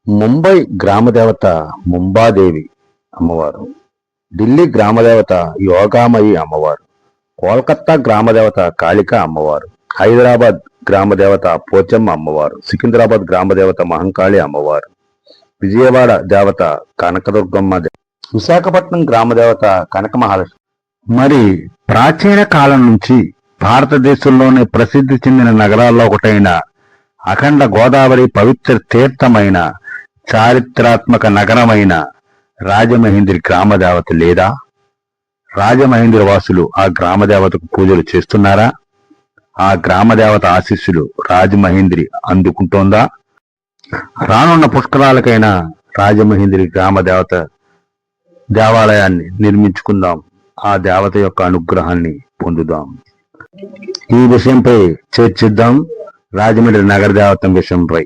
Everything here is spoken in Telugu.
ముంబై గ్రామదేవత ముంబాదేవి అమ్మవారు, ఢిల్లీ గ్రామదేవత యోగామయి అమ్మవారు, కోల్కతా గ్రామదేవత కాళిక అమ్మవారు, హైదరాబాద్ గ్రామదేవత పోచమ్మ అమ్మవారు, సికింద్రాబాద్ గ్రామదేవత మహంకాళి అమ్మవారు, విజయవాడ దేవత కనకదుర్గమ్మ, విశాఖపట్నం గ్రామదేవత కనక మహాలక్ష్మి. మరి ప్రాచీన కాలం నుంచి భారతదేశంలోనే ప్రసిద్ధి చెందిన నగరాల్లో ఒకటైన అఖండ గోదావరి పవిత్ర తీర్థమైన చారిత్రాత్మక నగరమైన రాజమహేంద్రి గ్రామదేవత లేదా? రాజమహేంద్రి వాసులు ఆ గ్రామదేవతకు పూజలు చేస్తున్నారా? ఆ గ్రామదేవత ఆశీస్సులు రాజమహేంద్రి అందుకుంటోందా? రానున్న పుష్కరాలకైనా రాజమహేంద్రి గ్రామదేవత దేవాలయాన్ని నిర్మించుకుందాం, ఆ దేవత యొక్క అనుగ్రహాన్ని పొందుదాం. ఈ విషయంపై చర్చిద్దాం, రాజమండ్రి నగర దేవత విషయంపై.